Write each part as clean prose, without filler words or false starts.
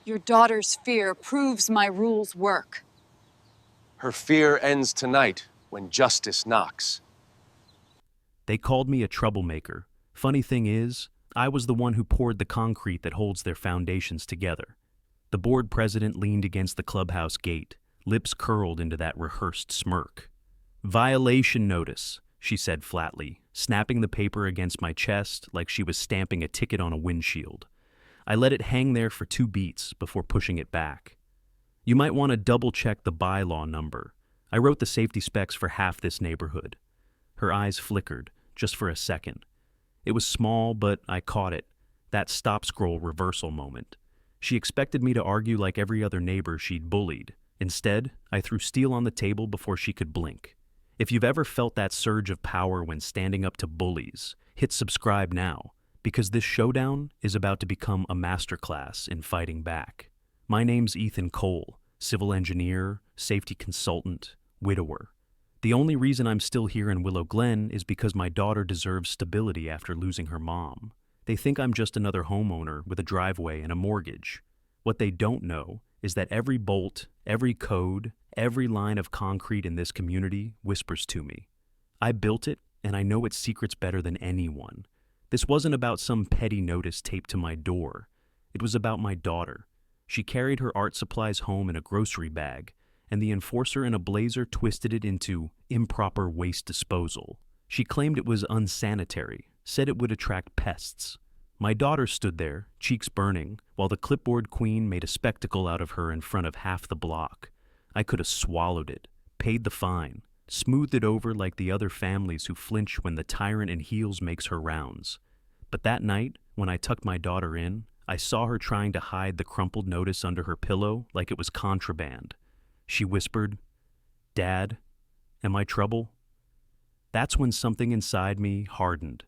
Your daughter's fear proves my rules work. Her fear ends tonight when justice knocks. They called me a troublemaker. Funny thing is, I was the one who poured the concrete that holds their foundations together. The board president leaned against the clubhouse gate, lips curled into that rehearsed smirk. "Violation notice," she said flatly, snapping the paper against my chest like she was stamping a ticket on a windshield. I let it hang there for 2 beats before pushing it back. "You might want to double-check the bylaw number. I wrote the safety specs for half this neighborhood." Her eyes flickered, just for a second. It was small, but I caught it, that stop-scroll reversal moment. She expected me to argue like every other neighbor she'd bullied. Instead, I threw steel on the table before she could blink. If you've ever felt that surge of power when standing up to bullies, hit subscribe now, because this showdown is about to become a masterclass in fighting back. My name's Ethan Cole, civil engineer, safety consultant, widower. The only reason I'm still here in Willow Glen is because my daughter deserves stability after losing her mom. They think I'm just another homeowner with a driveway and a mortgage. What they don't know is that every bolt, every code, every line of concrete in this community whispers to me. I built it, and I know its secrets better than anyone. This wasn't about some petty notice taped to my door. It was about my daughter. She carried her art supplies home in a grocery bag, and the enforcer in a blazer twisted it into improper waste disposal. She claimed it was unsanitary, said it would attract pests. My daughter stood there, cheeks burning, while the clipboard queen made a spectacle out of her in front of half the block. I could have swallowed it, paid the fine, smoothed it over like the other families who flinch when the tyrant in heels makes her rounds. But that night, when I tucked my daughter in, I saw her trying to hide the crumpled notice under her pillow like it was contraband. She whispered, "Dad, am I trouble?" That's when something inside me hardened.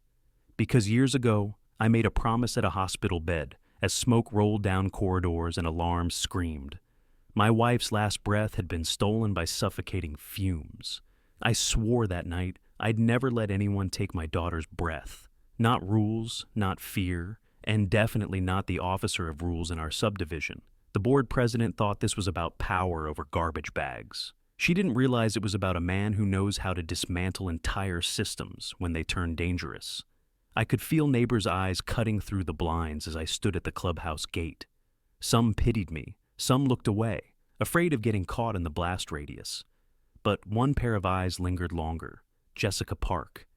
Because years ago, I made a promise at a hospital bed as smoke rolled down corridors and alarms screamed. My wife's last breath had been stolen by suffocating fumes. I swore that night I'd never let anyone take my daughter's breath. Not rules, not fear, and definitely not the officer of rules in our subdivision. The board president thought this was about power over garbage bags. She didn't realize it was about a man who knows how to dismantle entire systems when they turn dangerous. I could feel neighbors' eyes cutting through the blinds as I stood at the clubhouse gate. Some pitied me, some looked away, afraid of getting caught in the blast radius. But one pair of eyes lingered longer, Jessica Park,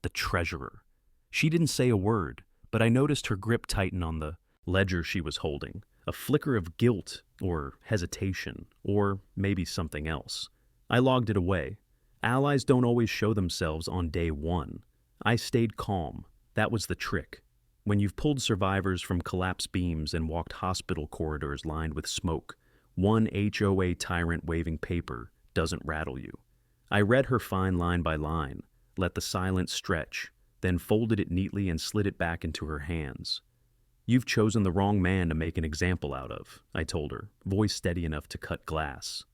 the treasurer. She didn't say a word, but I noticed her grip tighten on the ledger she was holding, a flicker of guilt or hesitation, or maybe something else. I logged it away. Allies don't always show themselves on day one. I stayed calm. That was the trick. When you've pulled survivors from collapsed beams and walked hospital corridors lined with smoke, one HOA tyrant waving paper doesn't rattle you. I read her fine line by line, let the silence stretch, then folded it neatly and slid it back into her hands. "You've chosen the wrong man to make an example out of," I told her, voice steady enough to cut glass.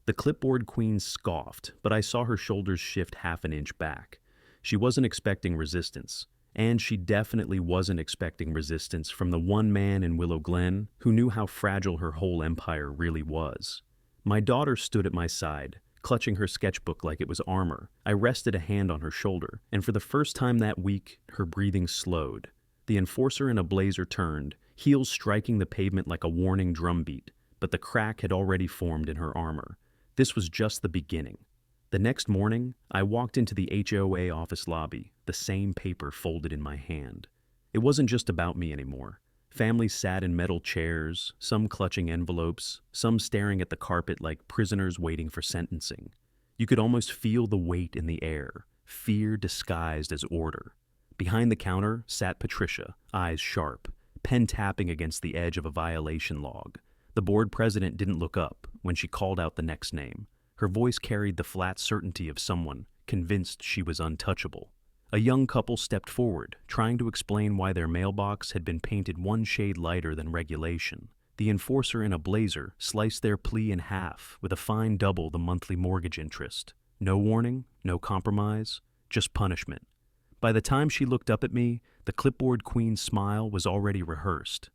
The clipboard queen scoffed, but I saw her shoulders shift half an inch back. She wasn't expecting resistance, and she definitely wasn't expecting resistance from the one man in Willow Glen who knew how fragile her whole empire really was. My daughter stood at my side, clutching her sketchbook like it was armor. I rested a hand on her shoulder, and for the first time that week, her breathing slowed. The enforcer in a blazer turned, heels striking the pavement like a warning drumbeat, but the crack had already formed in her armor. This was just the beginning. The next morning, I walked into the HOA office lobby, the same paper folded in my hand. It wasn't just about me anymore. Families sat in metal chairs, some clutching envelopes, some staring at the carpet like prisoners waiting for sentencing. You could almost feel the weight in the air, fear disguised as order. Behind the counter sat Patricia, eyes sharp, pen tapping against the edge of a violation log. The board president didn't look up when she called out the next name. Her voice carried the flat certainty of someone convinced she was untouchable. A young couple stepped forward, trying to explain why their mailbox had been painted one shade lighter than regulation. The enforcer in a blazer sliced their plea in half with a fine double the monthly mortgage interest. No warning, no compromise, just punishment. By the time she looked up at me, the clipboard queen's smile was already rehearsed.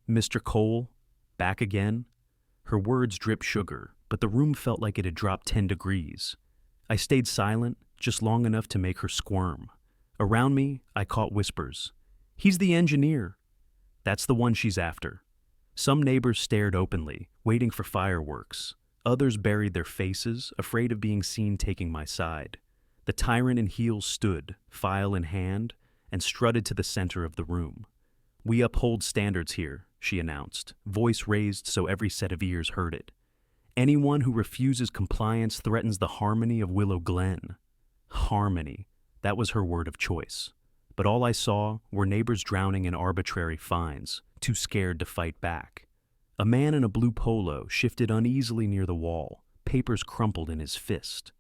"Mr. Cole, Back again? Her words dripped sugar, but the room felt like it had dropped 10 degrees. I stayed silent, just long enough to make her squirm. Around me, I caught whispers. "He's the engineer." That's the one she's after. Some neighbors stared openly, waiting for fireworks. Others buried their faces, afraid of being seen taking my side. The tyrant in heels stood, file in hand, and strutted to the center of the room. "We uphold standards here," she announced, voice raised so every set of ears heard it. "Anyone who refuses compliance threatens the harmony of Willow Glen." Harmony. That was her word of choice. But all I saw were neighbors drowning in arbitrary fines, too scared to fight back. A man in a blue polo shifted uneasily near the wall, papers crumpled in his fist.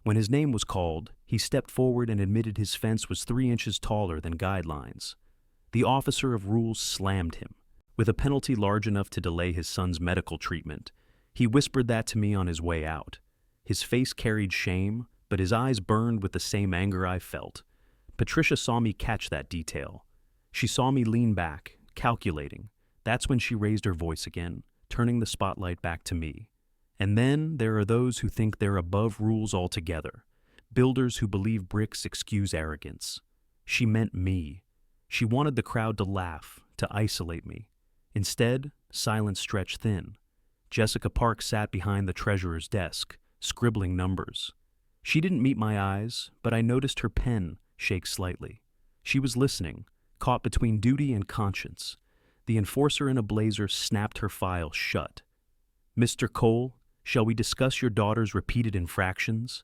When his name was called, he stepped forward and admitted his fence was 3 inches taller than guidelines. The officer of rules slammed him. With a penalty large enough to delay his son's medical treatment, he whispered that to me on his way out. His face carried shame, but his eyes burned with the same anger I felt. Patricia saw me catch that detail. She saw me lean back, calculating. That's when she raised her voice again, turning the spotlight back to me. And then there are those who think they're above rules altogether, builders who believe bricks excuse arrogance. She meant me. She wanted the crowd to laugh, to isolate me. Instead, silence stretched thin. Jessica Park sat behind the treasurer's desk, scribbling numbers. She didn't meet my eyes, but I noticed her pen shake slightly. She was listening, caught between duty and conscience. The enforcer in a blazer snapped her file shut. "Mr. Cole, shall we discuss your daughter's repeated infractions?"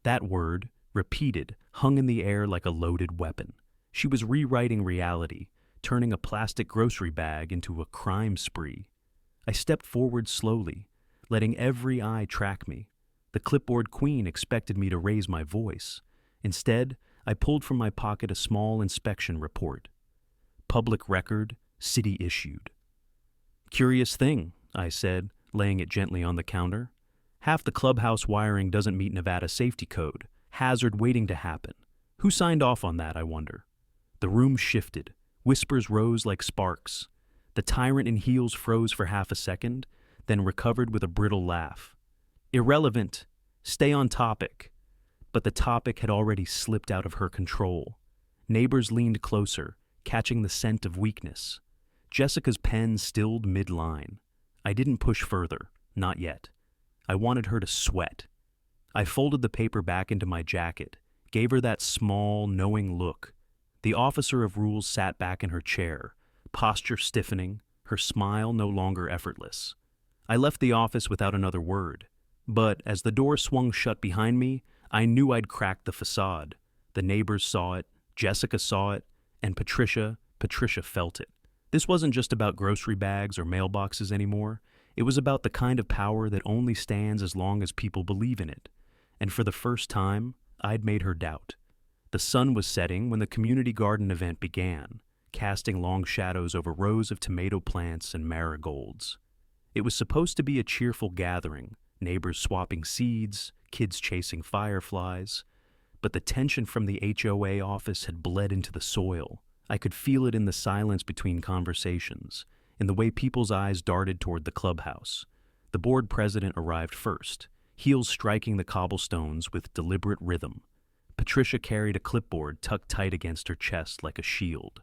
That word, repeated, hung in the air like a loaded weapon. She was rewriting reality, turning a plastic grocery bag into a crime spree. I stepped forward slowly, letting every eye track me. The clipboard queen expected me to raise my voice. Instead, I pulled from my pocket a small inspection report. Public record, city issued. "Curious thing," I said, laying it gently on the counter. "Half the clubhouse wiring doesn't meet Nevada safety code. Hazard waiting to happen. Who signed off on that, I wonder?" The room shifted. Whispers rose like sparks. The tyrant in heels froze for half a second, then recovered with a brittle laugh. "Irrelevant. Stay on topic." But the topic had already slipped out of her control. Neighbors leaned closer, catching the scent of weakness. Jessica's pen stilled mid-line. I didn't push further, not yet. I wanted her to sweat. I folded the paper back into my jacket, gave her that small, knowing look. The officer of rules sat back in her chair, posture stiffening, her smile no longer effortless. I left the office without another word, but as the door swung shut behind me, I knew I'd cracked the facade. The neighbors saw it, Jessica saw it, and Patricia felt it. This wasn't just about grocery bags or mailboxes anymore. It was about the kind of power that only stands as long as people believe in it. And for the first time, I'd made her doubt. The sun was setting when the community garden event began, casting long shadows over rows of tomato plants and marigolds. It was supposed to be a cheerful gathering, neighbors swapping seeds, kids chasing fireflies. But the tension from the HOA office had bled into the soil. I could feel it in the silence between conversations, in the way people's eyes darted toward the clubhouse. The board president arrived first, heels striking the cobblestones with deliberate rhythm. Patricia carried a clipboard tucked tight against her chest like a shield.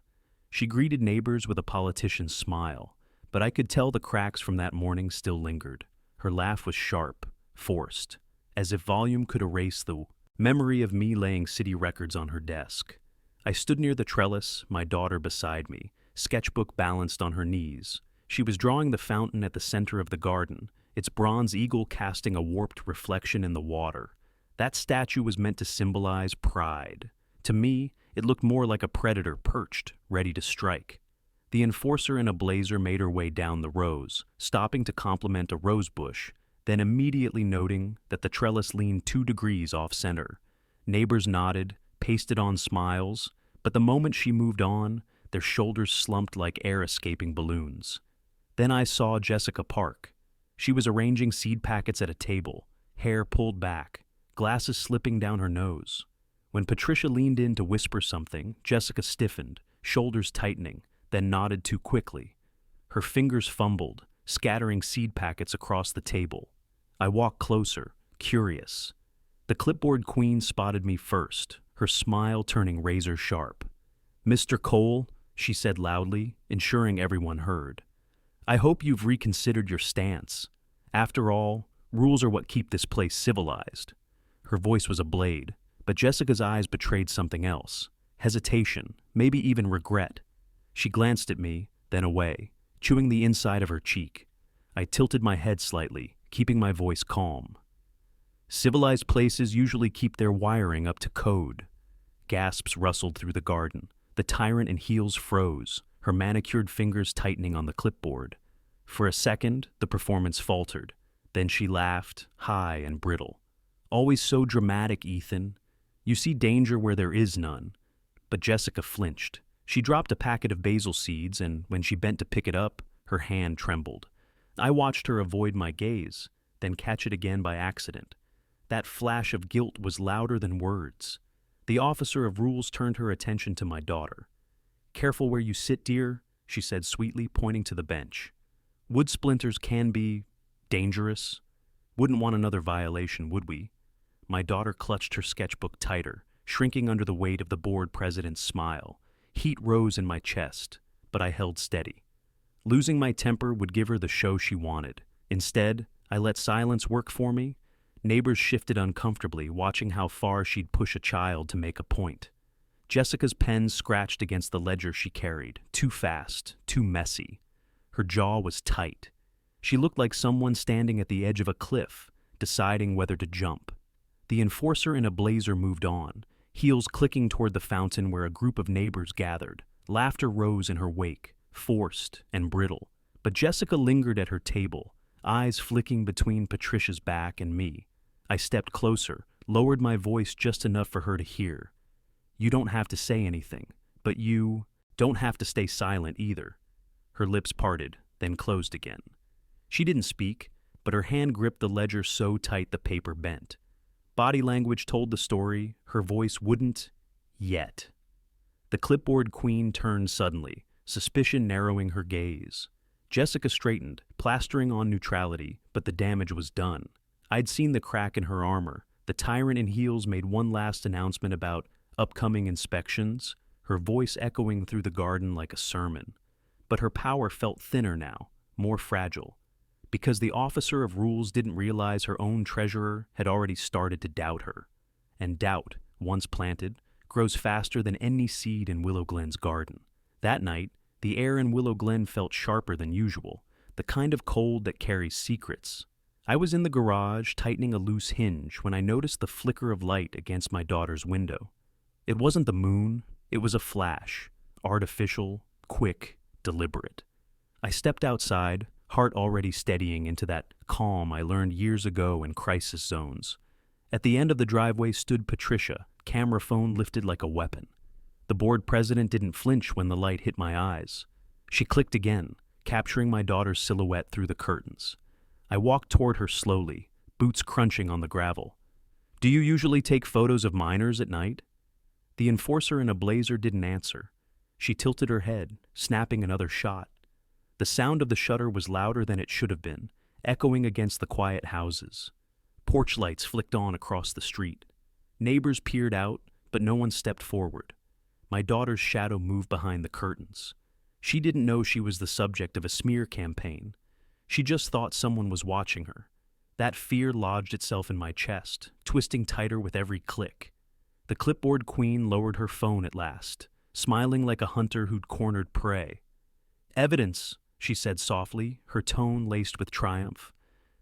She greeted neighbors with a politician's smile, but I could tell the cracks from that morning still lingered. Her laugh was sharp, forced, as if volume could erase the memory of me laying city records on her desk. I stood near the trellis, my daughter beside me, sketchbook balanced on her knees. She was drawing the fountain at the center of the garden, its bronze eagle casting a warped reflection in the water. That statue was meant to symbolize pride. To me, it looked more like a predator perched, ready to strike. The enforcer in a blazer made her way down the rows, stopping to compliment a rose bush, then immediately noting that the trellis leaned 2 degrees off-center. Neighbors nodded, pasted on smiles, but the moment she moved on, their shoulders slumped like air-escaping balloons. Then I saw Jessica Park. She was arranging seed packets at a table, hair pulled back, glasses slipping down her nose. When Patricia leaned in to whisper something, Jessica stiffened, shoulders tightening, then nodded too quickly. Her fingers fumbled, scattering seed packets across the table. I walked closer, curious. The clipboard queen spotted me first, her smile turning razor sharp. "Mr. Cole," she said loudly, ensuring everyone heard. "I hope you've reconsidered your stance. After all, rules are what keep this place civilized." Her voice was a blade, but Jessica's eyes betrayed something else. Hesitation, maybe even regret. She glanced at me, then away, chewing the inside of her cheek. I tilted my head slightly, keeping my voice calm. "Civilized places usually keep their wiring up to code." Gasps rustled through the garden. The tyrant in heels froze, her manicured fingers tightening on the clipboard. For a second, the performance faltered. Then she laughed, high and brittle. "Always so dramatic, Ethan. You see danger where there is none." But Jessica flinched. She dropped a packet of basil seeds, and when she bent to pick it up, her hand trembled. I watched her avoid my gaze, then catch it again by accident. That flash of guilt was louder than words. The officer of rules turned her attention to my daughter. "Careful where you sit, dear," she said sweetly, pointing to the bench. "Wood splinters can be dangerous. Wouldn't want another violation, would we?" My daughter clutched her sketchbook tighter, shrinking under the weight of the board president's smile. Heat rose in my chest, but I held steady. Losing my temper would give her the show she wanted. Instead, I let silence work for me. Neighbors shifted uncomfortably, watching how far she'd push a child to make a point. Jessica's pen scratched against the ledger she carried, too fast, too messy. Her jaw was tight. She looked like someone standing at the edge of a cliff, deciding whether to jump. The enforcer in a blazer moved on, heels clicking toward the fountain where a group of neighbors gathered. Laughter rose in her wake, forced and brittle. But Jessica lingered at her table, eyes flicking between Patricia's back and me. I stepped closer, lowered my voice just enough for her to hear. "You don't have to say anything, but you don't have to stay silent either." Her lips parted, then closed again. She didn't speak, but her hand gripped the ledger so tight the paper bent. Body language told the story, her voice wouldn't yet. The clipboard queen turned suddenly, suspicion narrowing her gaze. Jessica straightened, plastering on neutrality, but the damage was done. I'd seen the crack in her armor. The tyrant in heels made one last announcement about upcoming inspections, her voice echoing through the garden like a sermon. But her power felt thinner now, more fragile, because the officer of rules didn't realize her own treasurer had already started to doubt her. And doubt, once planted, grows faster than any seed in Willow Glen's garden. That night, the air in Willow Glen felt sharper than usual, the kind of cold that carries secrets. I was in the garage, tightening a loose hinge, when I noticed the flicker of light against my daughter's window. It wasn't the moon, it was a flash, artificial, quick, deliberate. I stepped outside, heart already steadying into that calm I learned years ago in crisis zones. At the end of the driveway stood Patricia, camera phone lifted like a weapon. The board president didn't flinch when the light hit my eyes. She clicked again, capturing my daughter's silhouette through the curtains. I walked toward her slowly, boots crunching on the gravel. "Do you usually take photos of minors at night?" The enforcer in a blazer didn't answer. She tilted her head, snapping another shot. The sound of the shutter was louder than it should have been, echoing against the quiet houses. Porch lights flicked on across the street. Neighbors peered out, but no one stepped forward. My daughter's shadow moved behind the curtains. She didn't know she was the subject of a smear campaign. She just thought someone was watching her. That fear lodged itself in my chest, twisting tighter with every click. The clipboard queen lowered her phone at last, smiling like a hunter who'd cornered prey. "Evidence," she said softly, her tone laced with triumph.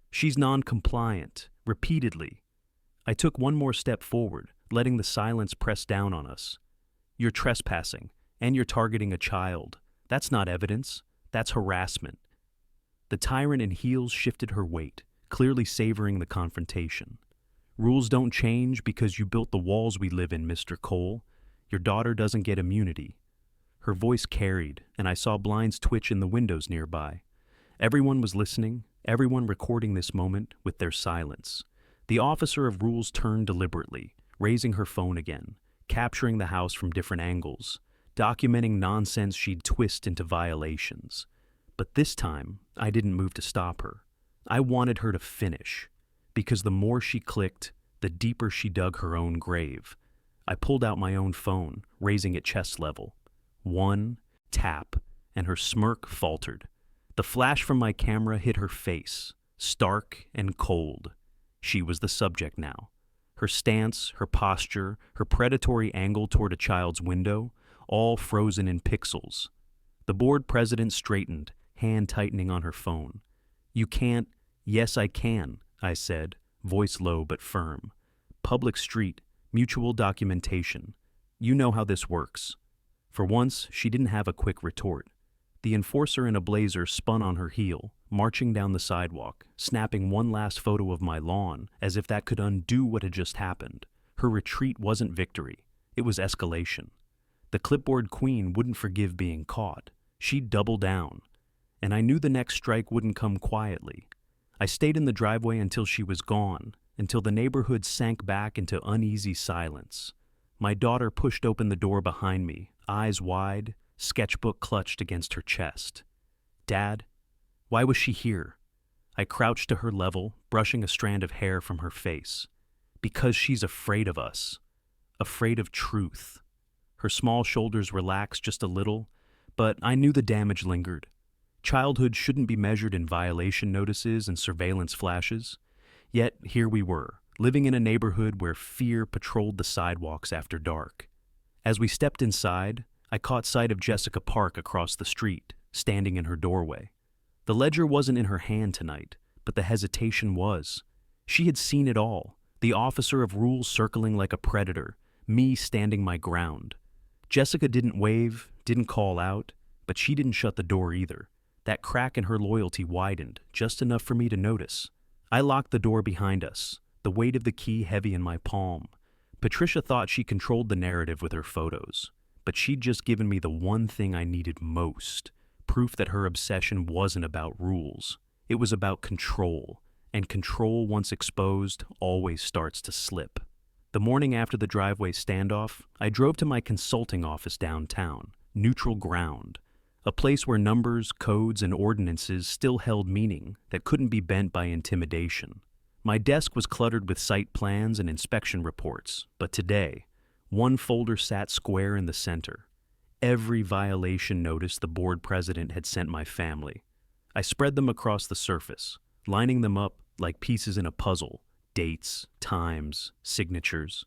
"She's non-compliant, repeatedly." I took one more step forward, letting the silence press down on us. "You're trespassing, and you're targeting a child. That's not evidence, that's harassment." The tyrant in heels shifted her weight, clearly savoring the confrontation. "Rules don't change because you built the walls we live in, Mr. Cole. Your daughter doesn't get immunity." Her voice carried, and I saw blinds twitch in the windows nearby. Everyone was listening, everyone recording this moment with their silence. The officer of rules turned deliberately, raising her phone again, capturing the house from different angles, documenting nonsense she'd twist into violations. But this time, I didn't move to stop her. I wanted her to finish, because the more she clicked, the deeper she dug her own grave. I pulled out my own phone, raising it chest level. One tap, and her smirk faltered. The flash from my camera hit her face, stark and cold. She was the subject now. Her stance, her posture, her predatory angle toward a child's window, all frozen in pixels. The board president straightened, hand tightening on her phone. "You can't—" "Yes, I can," I said, voice low but firm. "Public street, mutual documentation. You know how this works." For once, she didn't have a quick retort. The enforcer in a blazer spun on her heel, marching down the sidewalk, snapping one last photo of my lawn, as if that could undo what had just happened. Her retreat wasn't victory. It was escalation. The clipboard queen wouldn't forgive being caught. She'd double down. And I knew the next strike wouldn't come quietly. I stayed in the driveway until she was gone, until the neighborhood sank back into uneasy silence. My daughter pushed open the door behind me, eyes wide, sketchbook clutched against her chest. "Dad, why was she here?" I crouched to her level, brushing a strand of hair from her face. "Because she's afraid of us. Afraid of truth." Her small shoulders relaxed just a little, but I knew the damage lingered. Childhood shouldn't be measured in violation notices and surveillance flashes. Yet here we were, living in a neighborhood where fear patrolled the sidewalks after dark. As we stepped inside, I caught sight of Jessica Park across the street, standing in her doorway. The ledger wasn't in her hand tonight, but the hesitation was. She had seen it all, the officer of rules circling like a predator, me standing my ground. Jessica didn't wave, didn't call out, but she didn't shut the door either. That crack in her loyalty widened, just enough for me to notice. I locked the door behind us, the weight of the key heavy in my palm. Patricia thought she controlled the narrative with her photos, but she'd just given me the one thing I needed most, proof that her obsession wasn't about rules. It was about control, and control, once exposed, always starts to slip. The morning after the driveway standoff, I drove to my consulting office downtown, neutral ground, a place where numbers, codes, and ordinances still held meaning that couldn't be bent by intimidation. My desk was cluttered with site plans and inspection reports, but today, one folder sat square in the center. Every violation notice the board president had sent my family. I spread them across the surface, lining them up like pieces in a puzzle, dates, times, signatures.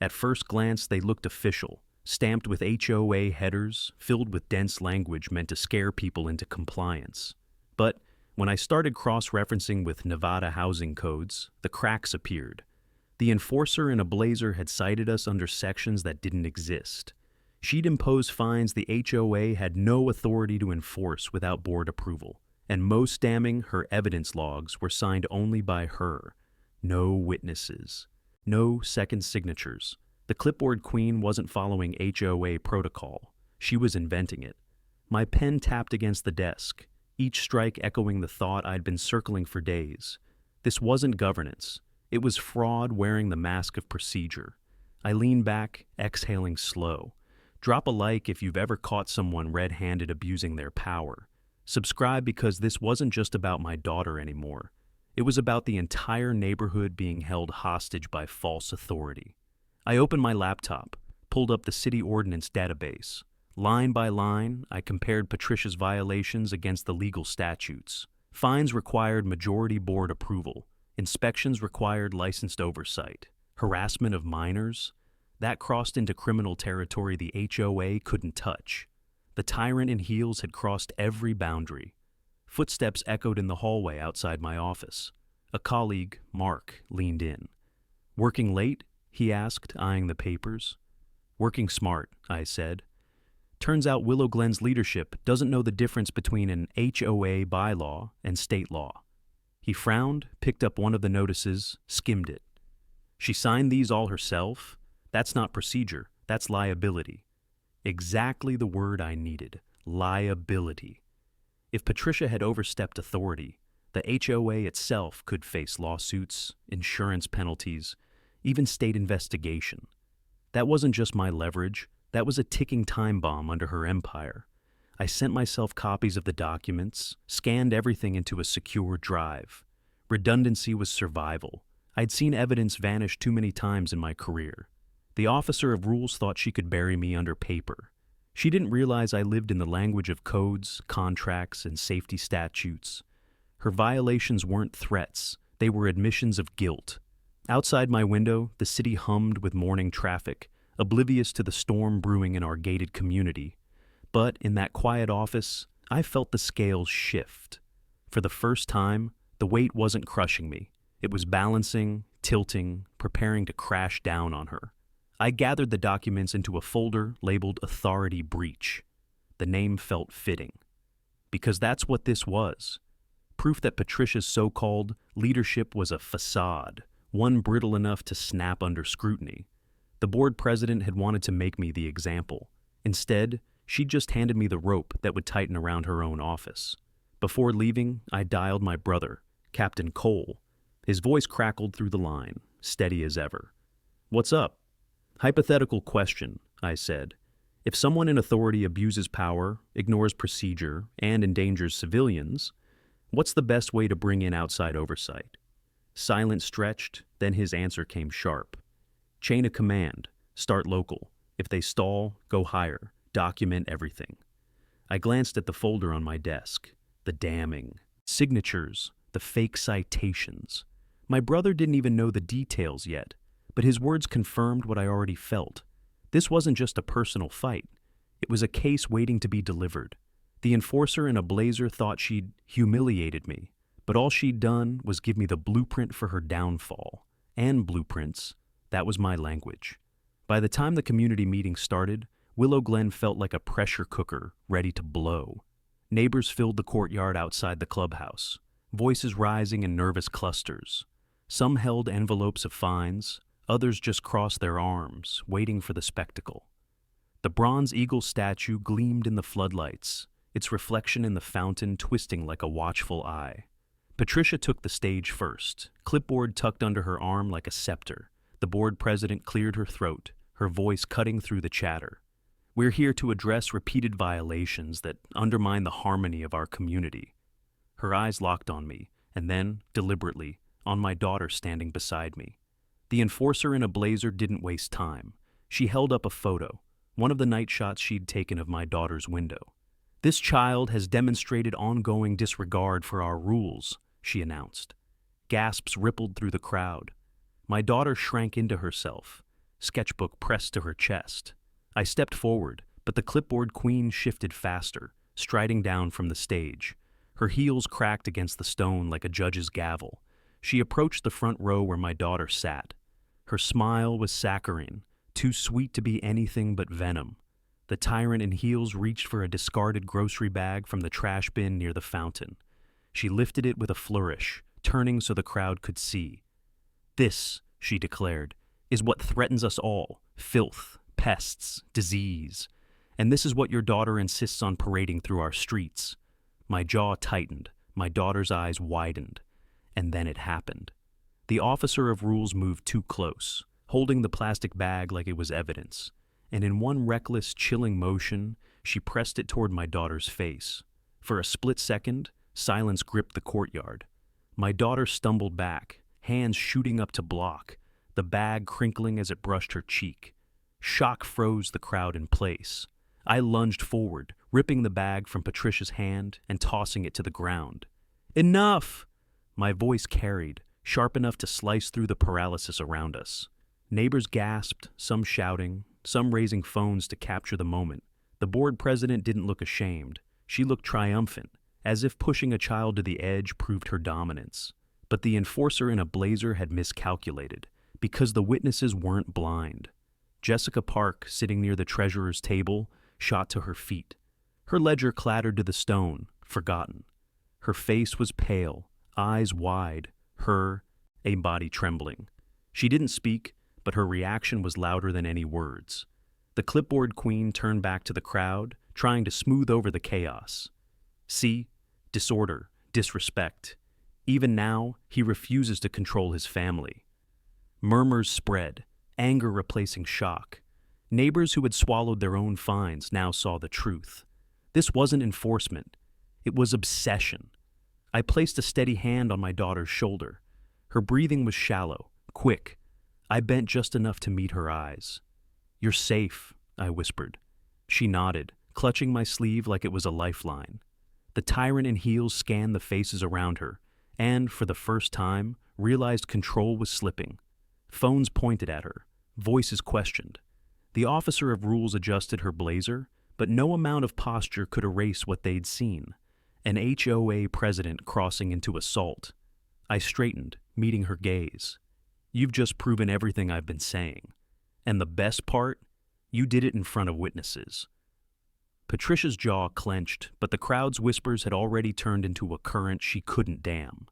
At first glance, they looked official, stamped with HOA headers, filled with dense language meant to scare people into compliance. But when I started cross-referencing with Nevada housing codes, the cracks appeared. The enforcer in a blazer had cited us under sections that didn't exist. She'd imposed fines the HOA had no authority to enforce without board approval. And most damning, her evidence logs were signed only by her. No witnesses. No second signatures. The clipboard queen wasn't following HOA protocol. She was inventing it. My pen tapped against the desk, each strike echoing the thought I'd been circling for days. This wasn't governance. It was fraud wearing the mask of procedure. I leaned back, exhaling slow. Drop a like if you've ever caught someone red-handed abusing their power. Subscribe because this wasn't just about my daughter anymore. It was about the entire neighborhood being held hostage by false authority. I opened my laptop, pulled up the city ordinance database. Line by line, I compared Patricia's violations against the legal statutes. Fines required majority board approval. Inspections required licensed oversight. Harassment of minors? That crossed into criminal territory the HOA couldn't touch. The tyrant in heels had crossed every boundary. Footsteps echoed in the hallway outside my office. A colleague, Mark, leaned in. "Working late?" he asked, eyeing the papers. "Working smart," I said. Turns out Willow Glen's leadership doesn't know the difference between an HOA bylaw and state law. He frowned, picked up one of the notices, skimmed it. "She signed these all herself? That's not procedure, that's liability." Exactly the word I needed, liability. If Patricia had overstepped authority, the HOA itself could face lawsuits, insurance penalties, even state investigation. That wasn't just my leverage, that was a ticking time bomb under her empire. I sent myself copies of the documents, scanned everything into a secure drive. Redundancy was survival. I'd seen evidence vanish too many times in my career. The officer of rules thought she could bury me under paper. She didn't realize I lived in the language of codes, contracts, and safety statutes. Her violations weren't threats, they were admissions of guilt. Outside my window, the city hummed with morning traffic, oblivious to the storm brewing in our gated community. But in that quiet office, I felt the scales shift. For the first time, the weight wasn't crushing me. It was balancing, tilting, preparing to crash down on her. I gathered the documents into a folder labeled Authority Breach. The name felt fitting. Because that's what this was. Proof that Patricia's so-called leadership was a facade, one brittle enough to snap under scrutiny. The board president had wanted to make me the example. Instead, she just handed me the rope that would tighten around her own office. Before leaving, I dialed my brother, Captain Cole. His voice crackled through the line, steady as ever. "What's up?" "Hypothetical question," I said. "If someone in authority abuses power, ignores procedure, and endangers civilians, what's the best way to bring in outside oversight?" Silence stretched, then his answer came sharp. "Chain of command. Start local. If they stall, go higher. Document everything." I glanced at the folder on my desk. The damning signatures, the fake citations. My brother didn't even know the details yet, but his words confirmed what I already felt. This wasn't just a personal fight. It was a case waiting to be delivered. The enforcer in a blazer thought she'd humiliated me, but all she'd done was give me the blueprint for her downfall. And blueprints, that was my language. By the time the community meeting started, Willow Glen felt like a pressure cooker ready to blow. Neighbors filled the courtyard outside the clubhouse, voices rising in nervous clusters. Some held envelopes of fines, others just crossed their arms, waiting for the spectacle. The bronze eagle statue gleamed in the floodlights, its reflection in the fountain twisting like a watchful eye. Patricia took the stage first, clipboard tucked under her arm like a scepter. The board president cleared her throat, her voice cutting through the chatter. "We're here to address repeated violations that undermine the harmony of our community." Her eyes locked on me, and then, deliberately, on my daughter standing beside me. The enforcer in a blazer didn't waste time. She held up a photo, one of the night shots she'd taken of my daughter's window. "This child has demonstrated ongoing disregard for our rules," she announced. Gasps rippled through the crowd. My daughter shrank into herself, sketchbook pressed to her chest. I stepped forward, but the clipboard queen shifted faster, striding down from the stage. Her heels cracked against the stone like a judge's gavel. She approached the front row where my daughter sat. Her smile was saccharine, too sweet to be anything but venom. The tyrant in heels reached for a discarded grocery bag from the trash bin near the fountain. She lifted it with a flourish, turning so the crowd could see. "This," she declared, "is what threatens us all: filth, pests, disease. And this is what your daughter insists on parading through our streets." My jaw tightened, my daughter's eyes widened. And then it happened. The officer of rules moved too close, holding the plastic bag like it was evidence. And in one reckless, chilling motion, she pressed it toward my daughter's face. For a split second, silence gripped the courtyard. My daughter stumbled back, hands shooting up to block, the bag crinkling as it brushed her cheek. Shock froze the crowd in place. I lunged forward, ripping the bag from Patricia's hand and tossing it to the ground. "Enough!" My voice carried, sharp enough to slice through the paralysis around us. Neighbors gasped, some shouting, some raising phones to capture the moment. The board president didn't look ashamed. She looked triumphant, as if pushing a child to the edge proved her dominance. But the enforcer in a blazer had miscalculated, because the witnesses weren't blind. Jessica Park, sitting near the treasurer's table, shot to her feet. Her ledger clattered to the stone, forgotten. Her face was pale, eyes wide, a body trembling. She didn't speak, but her reaction was louder than any words. The clipboard queen turned back to the crowd, trying to smooth over the chaos. "See? Disorder, disrespect. Even now, he refuses to control his family." Murmurs spread, anger replacing shock. Neighbors who had swallowed their own fines now saw the truth. This wasn't enforcement. It was obsession. I placed a steady hand on my daughter's shoulder. Her breathing was shallow, quick. I bent just enough to meet her eyes. "You're safe," I whispered. She nodded, clutching my sleeve like it was a lifeline. The tyrant in heels scanned the faces around her, and, for the first time, realized control was slipping. Phones pointed at her, voices questioned. The officer of rules adjusted her blazer, but no amount of posture could erase what they'd seen. An HOA president crossing into assault. I straightened, meeting her gaze. "You've just proven everything I've been saying. And the best part? You did it in front of witnesses." Patricia's jaw clenched, but the crowd's whispers had already turned into a current she couldn't dam.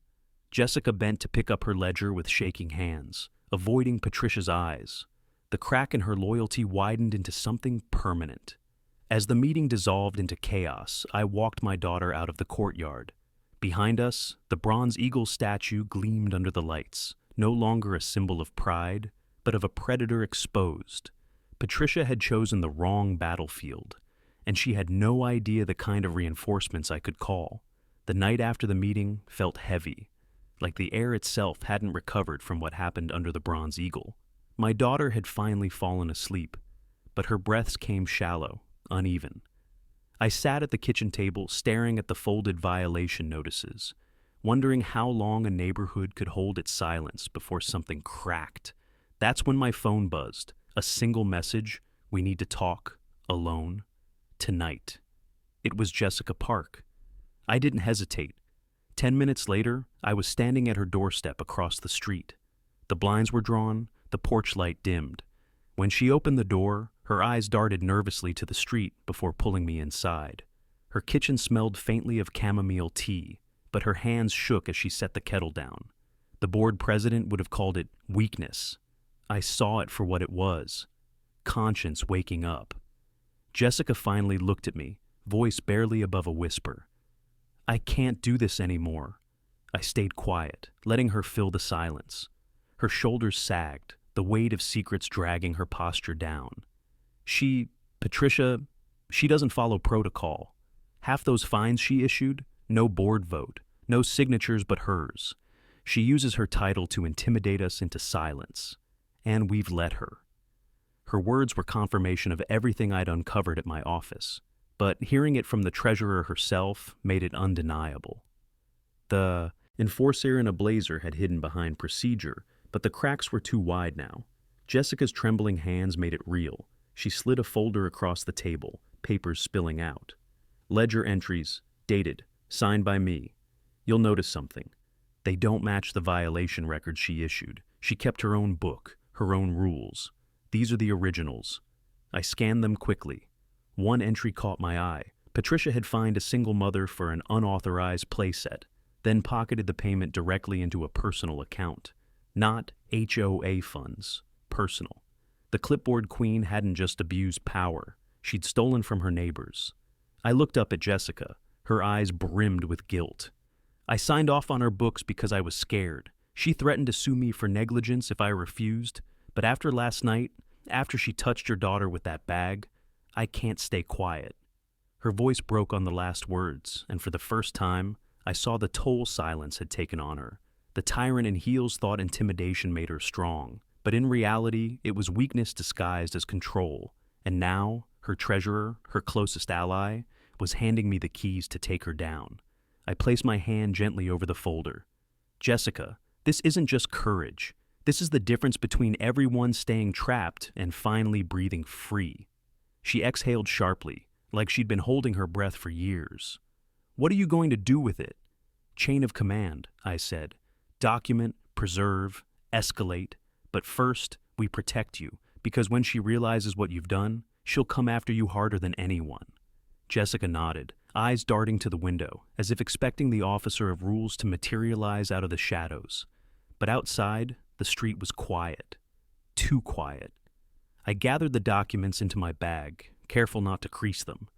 Jessica bent to pick up her ledger with shaking hands, avoiding Patricia's eyes. The crack in her loyalty widened into something permanent. As the meeting dissolved into chaos, I walked my daughter out of the courtyard. Behind us, the bronze eagle statue gleamed under the lights, no longer a symbol of pride, but of a predator exposed. Patricia had chosen the wrong battlefield, and she had no idea the kind of reinforcements I could call. The night after the meeting felt heavy, like the air itself hadn't recovered from what happened under the bronze eagle. My daughter had finally fallen asleep, but her breaths came shallow, uneven. I sat at the kitchen table staring at the folded violation notices, wondering how long a neighborhood could hold its silence before something cracked. That's when my phone buzzed. A single message: "We need to talk, alone, tonight." It was Jessica Park. I didn't hesitate. 10 minutes later, I was standing at her doorstep across the street. The blinds were drawn, the porch light dimmed. When she opened the door, her eyes darted nervously to the street before pulling me inside. Her kitchen smelled faintly of chamomile tea, but her hands shook as she set the kettle down. The board president would have called it weakness. I saw it for what it was: conscience waking up. Jessica finally looked at me, voice barely above a whisper. "I can't do this anymore." I stayed quiet, letting her fill the silence. Her shoulders sagged, the weight of secrets dragging her posture down. Patricia, she doesn't follow protocol. Half those fines she issued, no board vote, no signatures but hers. She uses her title to intimidate us into silence. And we've let her. Her words were confirmation of everything I'd uncovered at my office, but hearing it from the treasurer herself made it undeniable. The enforcer in a blazer had hidden behind procedure, but the cracks were too wide now. Jessica's trembling hands made it real. She slid a folder across the table, papers spilling out. Ledger entries, dated, signed by me. You'll notice something. They don't match the violation records she issued. She kept her own book, her own rules. These are the originals. I scanned them quickly. One entry caught my eye. Patricia had fined a single mother for an unauthorized playset, then pocketed the payment directly into a personal account. Not HOA funds, personal. The clipboard queen hadn't just abused power. She'd stolen from her neighbors. I looked up at Jessica. Her eyes brimmed with guilt. I signed off on her books because I was scared. She threatened to sue me for negligence if I refused, but after last night, after she touched your daughter with that bag, I can't stay quiet. Her voice broke on the last words, and for the first time, I saw the toll silence had taken on her. The tyrant in heels thought intimidation made her strong, but in reality, it was weakness disguised as control, and now, her treasurer, her closest ally, was handing me the keys to take her down. I placed my hand gently over the folder. "Jessica, this isn't just courage. This is the difference between everyone staying trapped and finally breathing free." She exhaled sharply, like she'd been holding her breath for years. "What are you going to do with it?" "Chain of command," I said. "Document, preserve, escalate. But first, we protect you, because when she realizes what you've done, she'll come after you harder than anyone." Jessica nodded, eyes darting to the window, as if expecting the officer of rules to materialize out of the shadows. But outside, the street was quiet. Too quiet. I gathered the documents into my bag, careful not to crease them.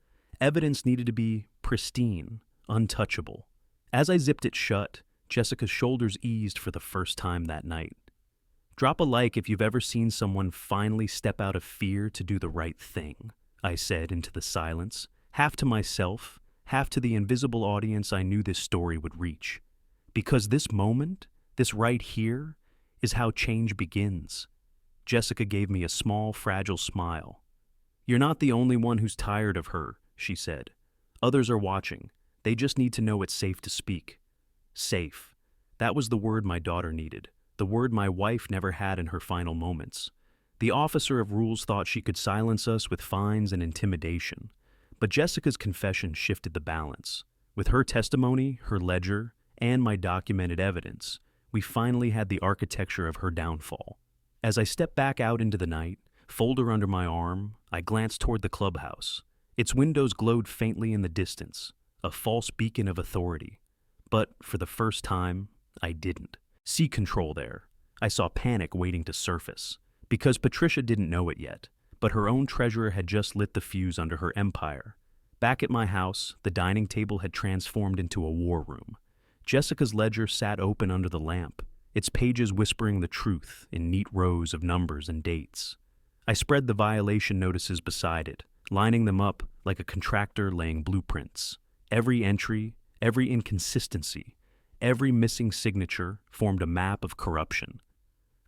Evidence needed to be pristine, untouchable. As I zipped it shut, Jessica's shoulders eased for the first time that night. "Drop a like if you've ever seen someone finally step out of fear to do the right thing," I said into the silence, half to myself, half to the invisible audience I knew this story would reach. Because this moment, this right here, is how change begins. Jessica gave me a small, fragile smile. "You're not the only one who's tired of her," she said. "Others are watching. They just need to know it's safe to speak." Safe. That was the word my daughter needed, the word my wife never had in her final moments. The officer of rules thought she could silence us with fines and intimidation. But Jessica's confession shifted the balance. With her testimony, her ledger, and my documented evidence, we finally had the architecture of her downfall. As I stepped back out into the night, folder under my arm, I glanced toward the clubhouse. Its windows glowed faintly in the distance, a false beacon of authority. But for the first time, I didn't see control there. I saw panic waiting to surface, because Patricia didn't know it yet, but her own treasurer had just lit the fuse under her empire. Back at my house, the dining table had transformed into a war room. Jessica's ledger sat open under the lamp, its pages whispering the truth in neat rows of numbers and dates. I spread the violation notices beside it, lining them up like a contractor laying blueprints. Every entry, every inconsistency, every missing signature formed a map of corruption.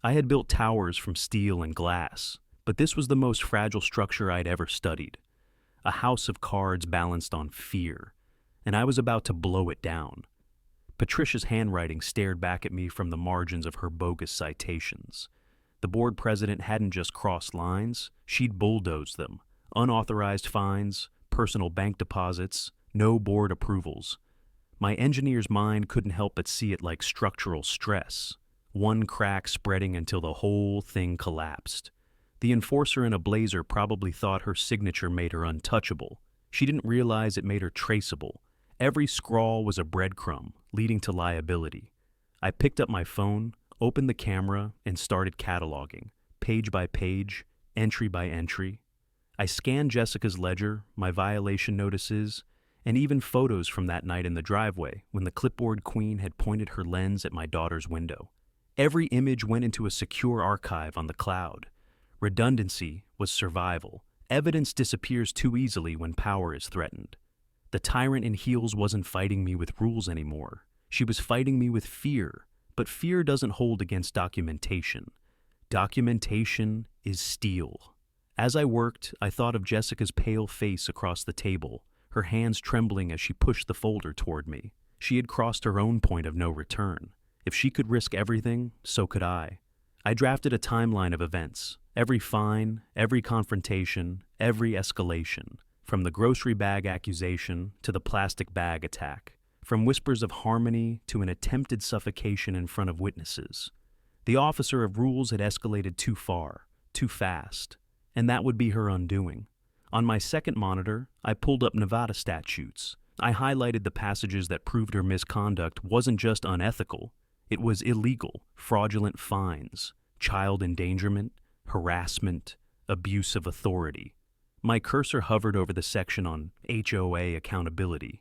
I had built towers from steel and glass, but this was the most fragile structure I'd ever studied. A house of cards balanced on fear, and I was about to blow it down. Patricia's handwriting stared back at me from the margins of her bogus citations. The board president hadn't just crossed lines, she'd bulldozed them. Unauthorized fines, personal bank deposits, no board approvals. My engineer's mind couldn't help but see it like structural stress, one crack spreading until the whole thing collapsed. The enforcer in a blazer probably thought her signature made her untouchable. She didn't realize it made her traceable. Every scrawl was a breadcrumb, leading to liability. I picked up my phone, opened the camera, and started cataloging, page by page, entry by entry. I scanned Jessica's ledger, my violation notices, and even photos from that night in the driveway when the clipboard queen had pointed her lens at my daughter's window. Every image went into a secure archive on the cloud. Redundancy was survival. Evidence disappears too easily when power is threatened. The tyrant in heels wasn't fighting me with rules anymore. She was fighting me with fear, but fear doesn't hold against documentation. Documentation is steel. As I worked, I thought of Jessica's pale face across the table, her hands trembling as she pushed the folder toward me. She had crossed her own point of no return. If she could risk everything, so could I. I drafted a timeline of events, every fine, every confrontation, every escalation, from the grocery bag accusation to the plastic bag attack, from whispers of harmony to an attempted suffocation in front of witnesses. The officer of rules had escalated too far, too fast, and that would be her undoing. On my second monitor, I pulled up Nevada statutes. I highlighted the passages that proved her misconduct wasn't just unethical, it was illegal, fraudulent fines, child endangerment, harassment, abuse of authority. My cursor hovered over the section on HOA accountability,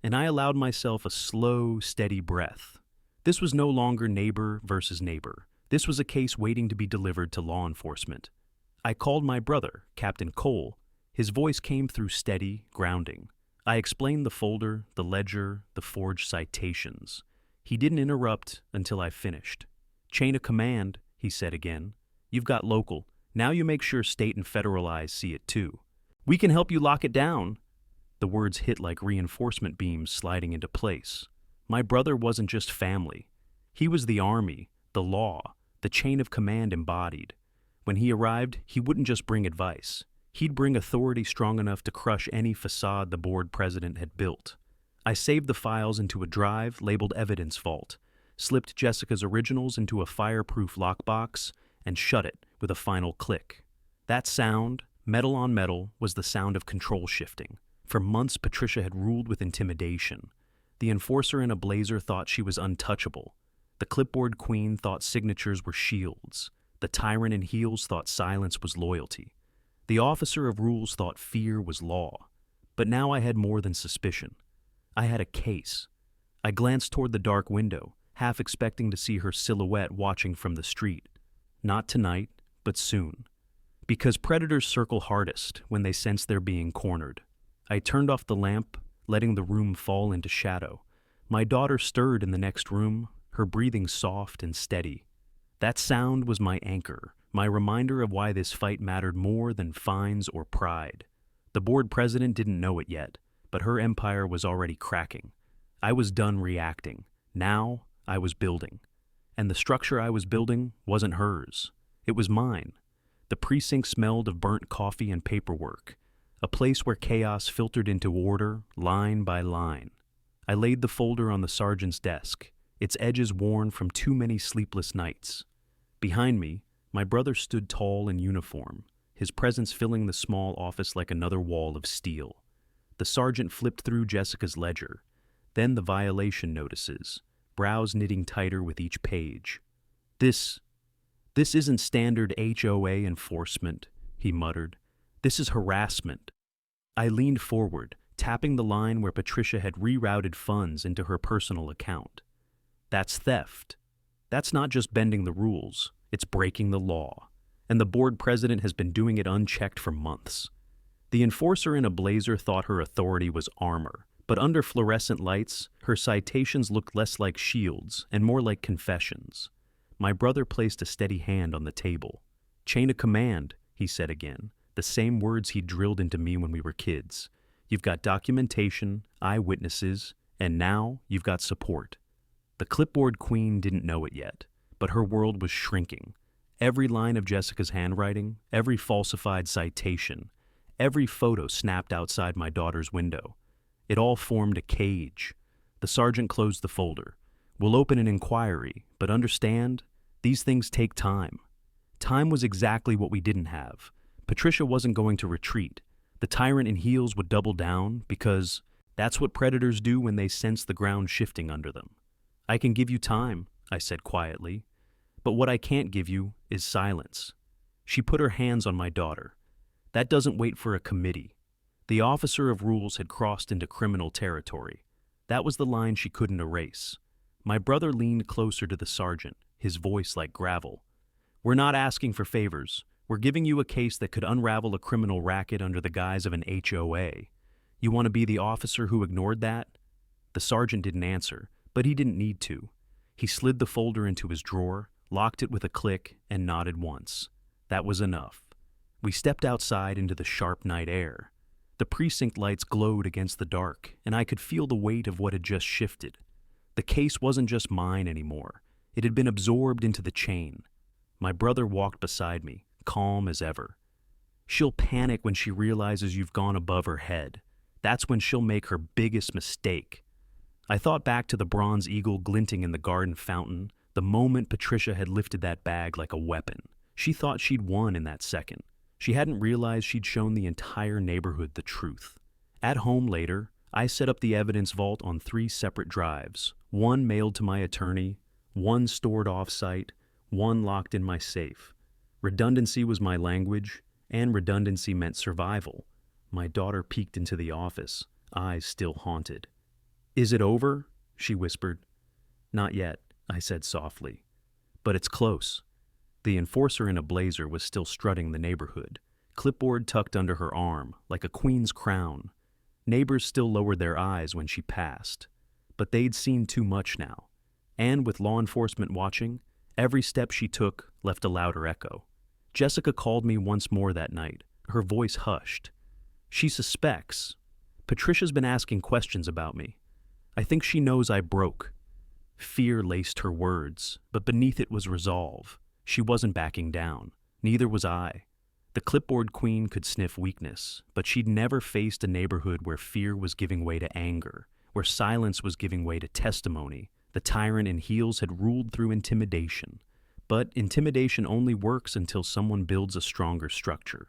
and I allowed myself a slow, steady breath. This was no longer neighbor versus neighbor. This was a case waiting to be delivered to law enforcement. I called my brother, Captain Cole. His voice came through steady, grounding. I explained the folder, the ledger, the forged citations. He didn't interrupt until I finished. "Chain of command," he said again. "You've got local. Now you make sure state and federal eyes see it too. We can help you lock it down." The words hit like reinforcement beams sliding into place. My brother wasn't just family. He was the army, the law, the chain of command embodied. When he arrived, he wouldn't just bring advice. He'd bring authority strong enough to crush any facade the board president had built. I saved the files into a drive labeled Evidence Vault, slipped Jessica's originals into a fireproof lockbox, and shut it with a final click. That sound, metal on metal, was the sound of control shifting. For months, Patricia had ruled with intimidation. The enforcer in a blazer thought she was untouchable. The clipboard queen thought signatures were shields. The tyrant in heels thought silence was loyalty. The officer of rules thought fear was law. But now I had more than suspicion. I had a case. I glanced toward the dark window, half expecting to see her silhouette watching from the street. Not tonight, but soon. Because predators circle hardest when they sense they're being cornered. I turned off the lamp, letting the room fall into shadow. My daughter stirred in the next room, her breathing soft and steady. That sound was my anchor, my reminder of why this fight mattered more than fines or pride. The board president didn't know it yet, but her empire was already cracking. I was done reacting. Now I was building. And the structure I was building wasn't hers. It was mine. The precinct smelled of burnt coffee and paperwork, a place where chaos filtered into order, line by line. I laid the folder on the sergeant's desk, its edges worn from too many sleepless nights. Behind me, my brother stood tall in uniform, his presence filling the small office like another wall of steel. The sergeant flipped through Jessica's ledger, then the violation notices, brows knitting tighter with each page. This isn't standard HOA enforcement, he muttered. This is harassment. I leaned forward, tapping the line where Patricia had rerouted funds into her personal account. That's theft. That's not just bending the rules, it's breaking the law. And the board president has been doing it unchecked for months. The enforcer in a blazer thought her authority was armor, but under fluorescent lights, her citations looked less like shields and more like confessions. My brother placed a steady hand on the table. Chain of command, he said again, the same words he drilled into me when we were kids. You've got documentation, eyewitnesses, and now you've got support. The clipboard queen didn't know it yet, but her world was shrinking. Every line of Jessica's handwriting, every falsified citation, every photo snapped outside my daughter's window. It all formed a cage. The sergeant closed the folder. We'll open an inquiry, but understand, these things take time. Time was exactly what we didn't have. Patricia wasn't going to retreat. The tyrant in heels would double down because that's what predators do when they sense the ground shifting under them. I can give you time, I said quietly, but what I can't give you is silence. She put her hands on my daughter. That doesn't wait for a committee. The officer of rules had crossed into criminal territory. That was the line she couldn't erase. My brother leaned closer to the sergeant, his voice like gravel. We're not asking for favors. We're giving you a case that could unravel a criminal racket under the guise of an HOA. You want to be the officer who ignored that? The sergeant didn't answer, but he didn't need to. He slid the folder into his drawer, locked it with a click, and nodded once. That was enough. We stepped outside into the sharp night air. The precinct lights glowed against the dark, and I could feel the weight of what had just shifted. The case wasn't just mine anymore. It had been absorbed into the chain. My brother walked beside me, calm as ever. She'll panic when she realizes you've gone above her head. That's when she'll make her biggest mistake. I thought back to the bronze eagle glinting in the garden fountain, the moment Patricia had lifted that bag like a weapon. She thought she'd won in that second. She hadn't realized she'd shown the entire neighborhood the truth. At home later, I set up the evidence vault on 3 separate drives, one mailed to my attorney, one stored off-site, one locked in my safe. Redundancy was my language, and redundancy meant survival. My daughter peeked into the office, eyes still haunted. Is it over? She whispered. Not yet, I said softly. But it's close. The enforcer in a blazer was still strutting the neighborhood, clipboard tucked under her arm, like a queen's crown. Neighbors still lowered their eyes when she passed. But they'd seen too much now. And with law enforcement watching, every step she took left a louder echo. Jessica called me once more that night, her voice hushed. She suspects. Patricia's been asking questions about me. I think she knows I broke. Fear laced her words, but beneath it was resolve. She wasn't backing down. Neither was I. The clipboard queen could sniff weakness, but she'd never faced a neighborhood where fear was giving way to anger, where silence was giving way to testimony. The tyrant in heels had ruled through intimidation. But intimidation only works until someone builds a stronger structure.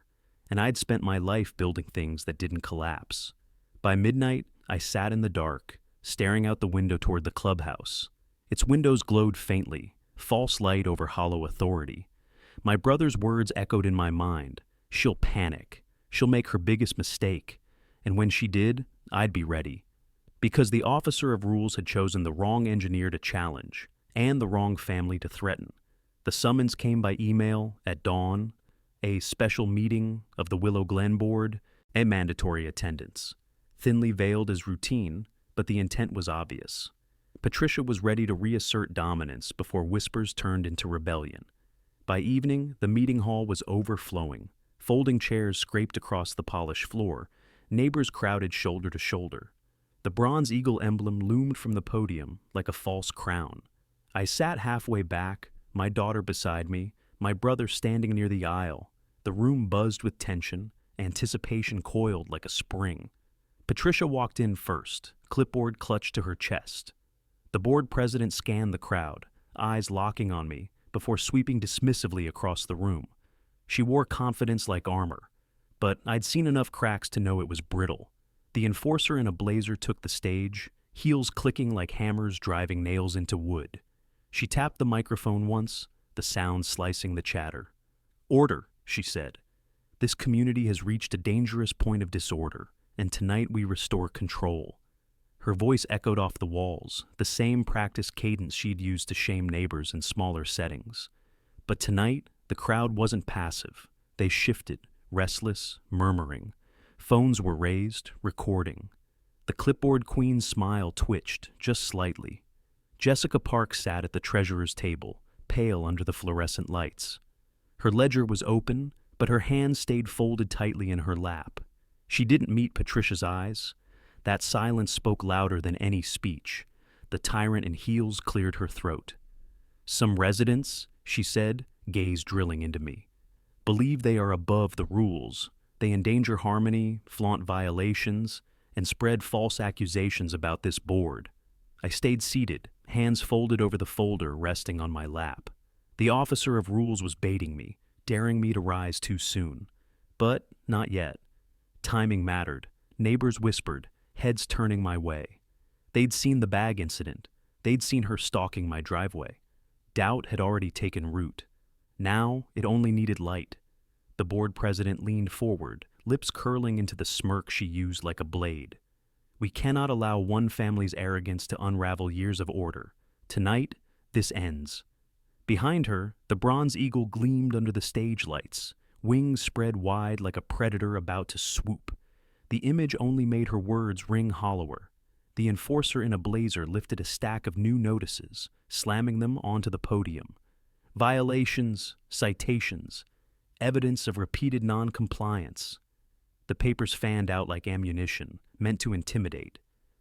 And I'd spent my life building things that didn't collapse. By midnight, I sat in the dark, staring out the window toward the clubhouse. Its windows glowed faintly, false light over hollow authority. My brother's words echoed in my mind. She'll panic. She'll make her biggest mistake. And when she did, I'd be ready. Because the officer of rules had chosen the wrong engineer to challenge, and the wrong family to threaten. The summons came by email at dawn, a special meeting of the Willow Glen board, and mandatory attendance. thinly veiled as routine, but the intent was obvious. Patricia was ready to reassert dominance before whispers turned into rebellion. By evening, the meeting hall was overflowing. Folding chairs scraped across the polished floor. Neighbors crowded shoulder to shoulder. The bronze eagle emblem loomed from the podium like a false crown. I sat halfway back, my daughter beside me, my brother standing near the aisle. The room buzzed with tension, anticipation coiled like a spring. Patricia walked in first, clipboard clutched to her chest. The board president scanned the crowd, eyes locking on me, before sweeping dismissively across the room. She wore confidence like armor, but I'd seen enough cracks to know it was brittle. The enforcer in a blazer took the stage, heels clicking like hammers driving nails into wood. She tapped the microphone once, the sound slicing the chatter. "Order," she said. "This community has reached a dangerous point of disorder, and tonight we restore control." Her voice echoed off the walls, the same practiced cadence she'd used to shame neighbors in smaller settings. But tonight, the crowd wasn't passive. They shifted, restless, murmuring. Phones were raised, recording. The clipboard queen's smile twitched, just slightly. Jessica Park sat at the treasurer's table, pale under the fluorescent lights. Her ledger was open, but her hands stayed folded tightly in her lap. She didn't meet Patricia's eyes. That silence spoke louder than any speech. The tyrant in heels cleared her throat. "Some residents," she said, gaze drilling into me, "believe they are above the rules. They endanger harmony, flaunt violations, and spread false accusations about this board." I stayed seated, hands folded over the folder resting on my lap. The officer of rules was baiting me, daring me to rise too soon. But not yet. Timing mattered. Neighbors whispered, heads turning my way. They'd seen the bag incident. They'd seen her stalking my driveway. Doubt had already taken root. Now it only needed light. The board president leaned forward, lips curling into the smirk she used like a blade. "We cannot allow one family's arrogance to unravel years of order. Tonight, this ends." Behind her, the bronze eagle gleamed under the stage lights, wings spread wide like a predator about to swoop. The image only made her words ring hollower. The enforcer in a blazer lifted a stack of new notices, slamming them onto the podium. Violations, citations, evidence of repeated non-compliance. The papers fanned out like ammunition, meant to intimidate.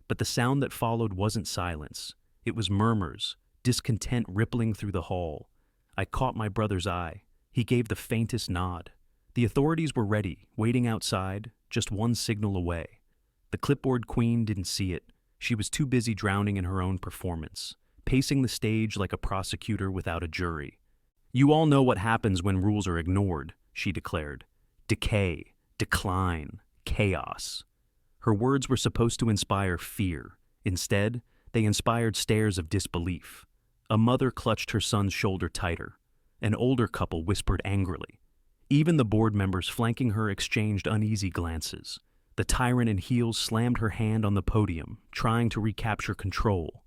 But the sound that followed wasn't silence. It was murmurs, discontent rippling through the hall. I caught my brother's eye. He gave the faintest nod. The authorities were ready, waiting outside, just one signal away. The clipboard queen didn't see it. She was too busy drowning in her own performance, pacing the stage like a prosecutor without a jury. "You all know what happens when rules are ignored," she declared. "Decay, decline, chaos." Her words were supposed to inspire fear. Instead, they inspired stares of disbelief. A mother clutched her son's shoulder tighter. An older couple whispered angrily. Even the board members flanking her exchanged uneasy glances. The tyrant in heels slammed her hand on the podium, trying to recapture control.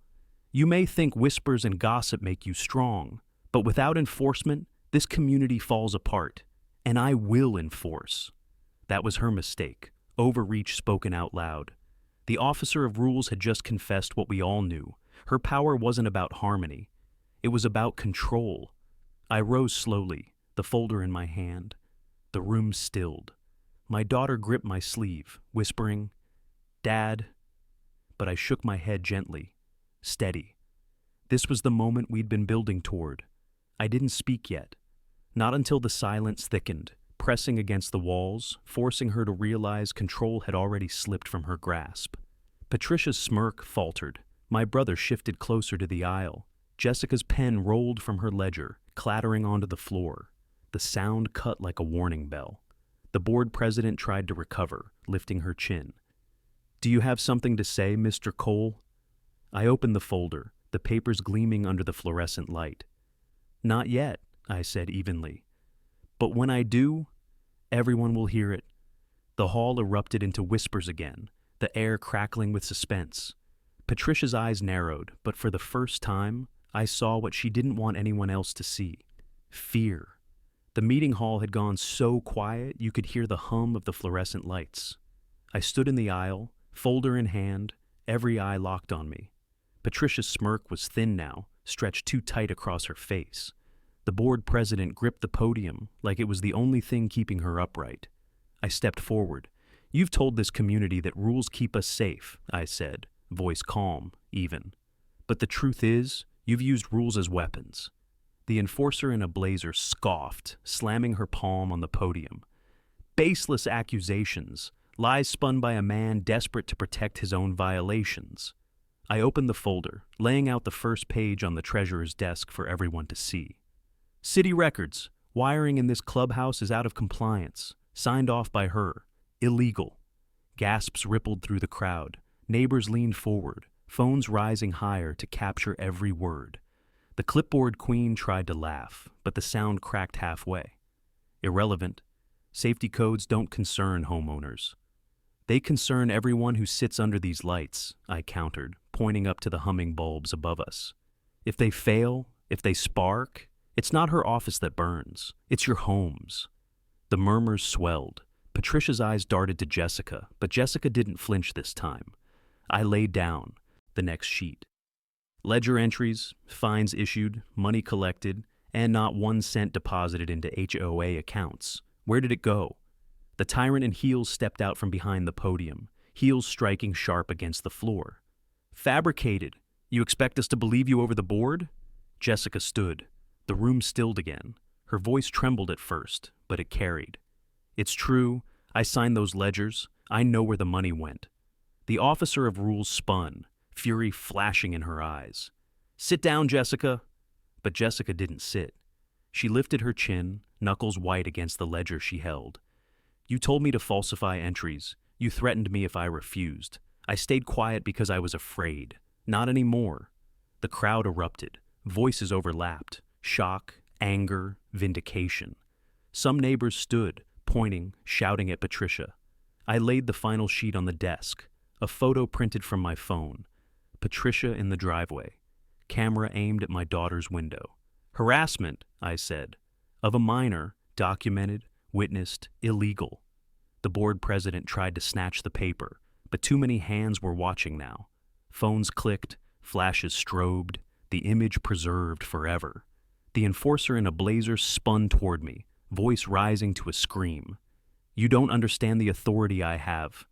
"You may think whispers and gossip make you strong, but without enforcement, this community falls apart. And I will enforce." That was her mistake. Overreach spoken out loud. The officer of rules had just confessed what we all knew. Her power wasn't about harmony. It was about control. I rose slowly, the folder in my hand. The room stilled. My daughter gripped my sleeve, whispering, "Dad," but I shook my head gently. Steady. This was the moment we'd been building toward. I didn't speak yet. Not until the silence thickened, pressing against the walls, forcing her to realize control had already slipped from her grasp. Patricia's smirk faltered. My brother shifted closer to the aisle. Jessica's pen rolled from her ledger, clattering onto the floor. The sound cut like a warning bell. The board president tried to recover, lifting her chin. "Do you have something to say, Mr. Cole?" I opened the folder, the papers gleaming under the fluorescent light. "Not yet," I said evenly. "But when I do, everyone will hear it." The hall erupted into whispers again, the air crackling with suspense. Patricia's eyes narrowed, but for the first time, I saw what she didn't want anyone else to see. Fear. The meeting hall had gone so quiet you could hear the hum of the fluorescent lights. I stood in the aisle, Folder in hand, every eye locked on me. Patricia's smirk was thin now, stretched too tight across her face. The board president gripped the podium like it was the only thing keeping her upright. I stepped forward. "You've told this community that rules keep us safe," I said, voice calm, even. "But the truth is, you've used rules as weapons." The enforcer in a blazer scoffed, slamming her palm on the podium. "Baseless accusations, lies spun by a man desperate to protect his own violations." I opened the folder, laying out the first page on the treasurer's desk for everyone to see. "City records. Wiring in this clubhouse is out of compliance. Signed off by her. Illegal." Gasps rippled through the crowd. Neighbors leaned forward, phones rising higher to capture every word. The clipboard queen tried to laugh, but the sound cracked halfway. "Irrelevant. Safety codes don't concern homeowners." "They concern everyone who sits under these lights," I countered, pointing up to the humming bulbs above us. "If they fail, if they spark, it's not her office that burns. It's your homes." The murmurs swelled. Patricia's eyes darted to Jessica, but Jessica didn't flinch this time. I laid down the next sheet. Ledger entries, fines issued, money collected, and not 1 cent deposited into HOA accounts. Where did it go? The tyrant in heels stepped out from behind the podium, heels striking sharp against the floor. "Fabricated. You expect us to believe you over the board?" Jessica stood. The room stilled again. Her voice trembled at first, but it carried. "It's true. I signed those ledgers. I know where the money went." The officer of rules spun, fury flashing in her eyes. "Sit down, Jessica." But Jessica didn't sit. She lifted her chin, knuckles white against the ledger she held. "You told me to falsify entries. You threatened me if I refused. I stayed quiet because I was afraid. Not anymore." The crowd erupted. Voices overlapped. Shock, anger, vindication. Some neighbors stood, pointing, shouting at Patricia. I laid the final sheet on the desk, a photo printed from my phone. Patricia in the driveway. Camera aimed at my daughter's window. "Harassment," I said. "Of a minor, documented, witnessed, illegal." The board president tried to snatch the paper, but too many hands were watching now. Phones clicked, flashes strobed, the image preserved forever. The enforcer in a blazer spun toward me, voice rising to a scream. "You don't understand the authority I have."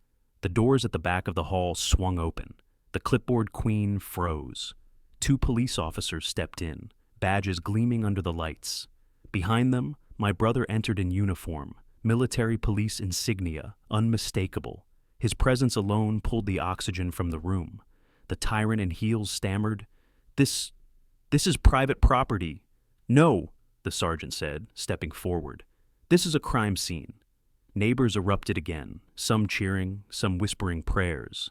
The doors at the back of the hall swung open. The clipboard queen froze. 2 police officers stepped in, badges gleaming under the lights. Behind them, my brother entered in uniform, military police insignia, unmistakable. His presence alone pulled the oxygen from the room. The tyrant in heels stammered, This is private property." "No," the sergeant said, stepping forward. "This is a crime scene." Neighbors erupted again, some cheering, some whispering prayers.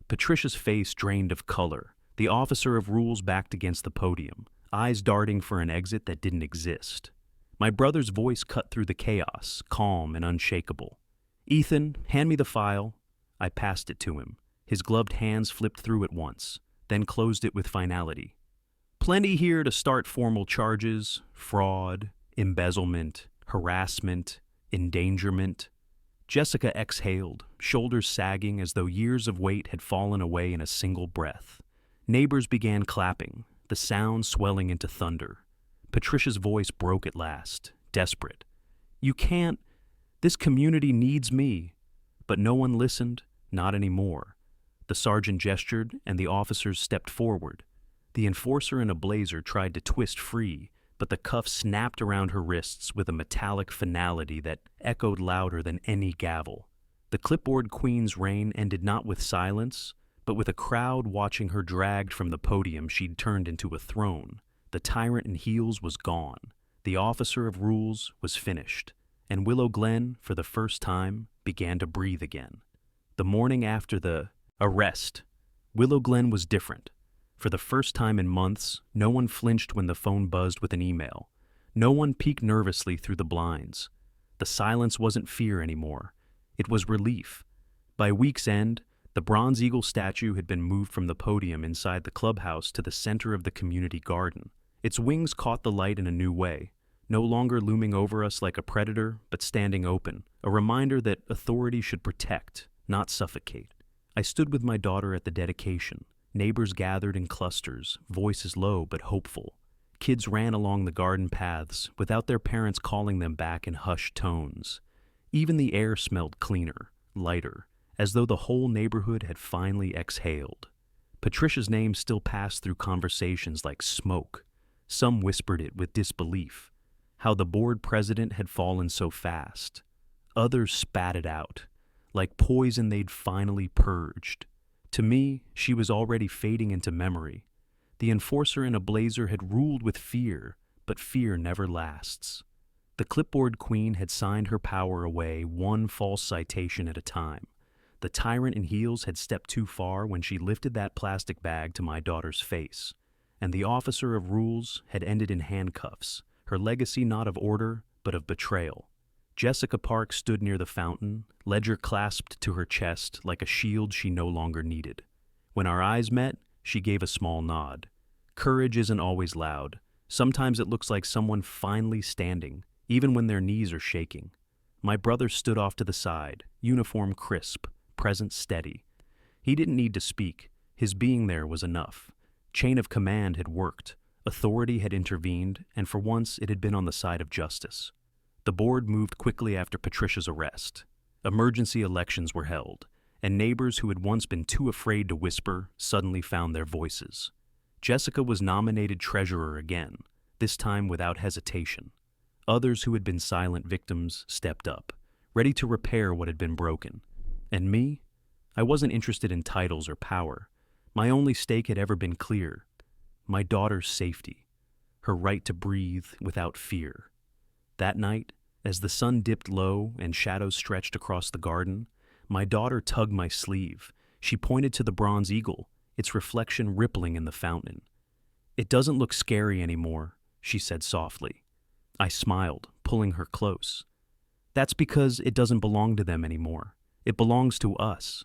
Patricia's face drained of color, the officer of rules backed against the podium, eyes darting for an exit that didn't exist. My brother's voice cut through the chaos, calm and unshakable. "Ethan, hand me the file." I passed it to him. His gloved hands flipped through it once, then closed it with finality. "Plenty here to start formal charges: fraud, embezzlement, harassment, endangerment." Jessica exhaled, shoulders sagging as though years of weight had fallen away in a single breath. Neighbors began clapping, the sound swelling into thunder. Patricia's voice broke at last, desperate. "You can't. This community needs me." But no one listened, not anymore. The sergeant gestured, and the officers stepped forward. The enforcer in a blazer tried to twist free, but the cuff snapped around her wrists with a metallic finality that echoed louder than any gavel. The clipboard queen's reign ended not with silence, but with a crowd watching her dragged from the podium she'd turned into a throne. The tyrant in heels was gone. The officer of rules was finished, and Willow Glen, for the first time, began to breathe again. The morning after the arrest, Willow Glen was different. For the first time in months, no one flinched when the phone buzzed with an email. No one peeked nervously through the blinds. The silence wasn't fear anymore. It was relief. By week's end, the Bronze Eagle statue had been moved from the podium inside the clubhouse to the center of the community garden. Its wings caught the light in a new way, no longer looming over us like a predator, but standing open, a reminder that authority should protect, not suffocate. I stood with my daughter at the dedication. Neighbors gathered in clusters, voices low but hopeful. Kids ran along the garden paths without their parents calling them back in hushed tones. Even the air smelled cleaner, lighter, as though the whole neighborhood had finally exhaled. Patricia's name still passed through conversations like smoke. Some whispered it with disbelief, how the board president had fallen so fast. Others spat it out, like poison they'd finally purged. To me, she was already fading into memory. The enforcer in a blazer had ruled with fear, but fear never lasts. The clipboard queen had signed her power away, one false citation at a time. The tyrant in heels had stepped too far when she lifted that plastic bag to my daughter's face, and the officer of rules had ended in handcuffs, her legacy not of order, but of betrayal. Jessica Park stood near the fountain, ledger clasped to her chest like a shield she no longer needed. When our eyes met, she gave a small nod. Courage isn't always loud. Sometimes it looks like someone finally standing, even when their knees are shaking. My brother stood off to the side, uniform crisp, presence steady. He didn't need to speak. His being there was enough. Chain of command had worked. Authority had intervened, and for once it had been on the side of justice. The board moved quickly after Patricia's arrest. Emergency elections were held, and neighbors who had once been too afraid to whisper suddenly found their voices. Jessica was nominated treasurer again, this time without hesitation. Others who had been silent victims stepped up, ready to repair what had been broken. And me? I wasn't interested in titles or power. My only stake had ever been clear: my daughter's safety, her right to breathe without fear. That night, as the sun dipped low and shadows stretched across the garden, my daughter tugged my sleeve. She pointed to the bronze eagle, its reflection rippling in the fountain. "It doesn't look scary anymore," she said softly. I smiled, pulling her close. "That's because it doesn't belong to them anymore. It belongs to us."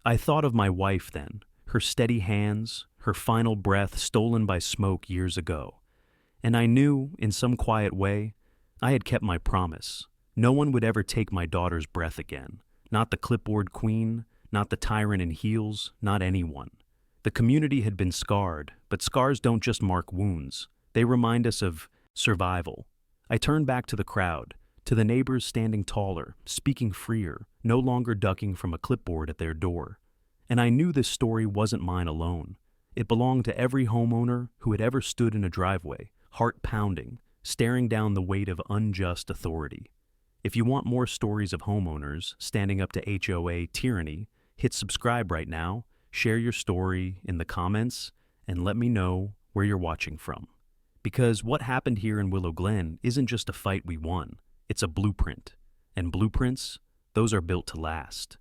I thought of my wife then, her steady hands, her final breath stolen by smoke years ago. And I knew, in some quiet way, I had kept my promise. No one would ever take my daughter's breath again. Not the clipboard queen, not the tyrant in heels, not anyone. The community had been scarred, but scars don't just mark wounds. They remind us of survival. I turned back to the crowd, to the neighbors standing taller, speaking freer, no longer ducking from a clipboard at their door. And I knew this story wasn't mine alone. It belonged to every homeowner who had ever stood in a driveway, heart pounding, staring down the weight of unjust authority. If you want more stories of homeowners standing up to HOA tyranny, hit subscribe right now, share your story in the comments, and let me know where you're watching from. Because what happened here in Willow Glen isn't just a fight we won, it's a blueprint. And blueprints, those are built to last.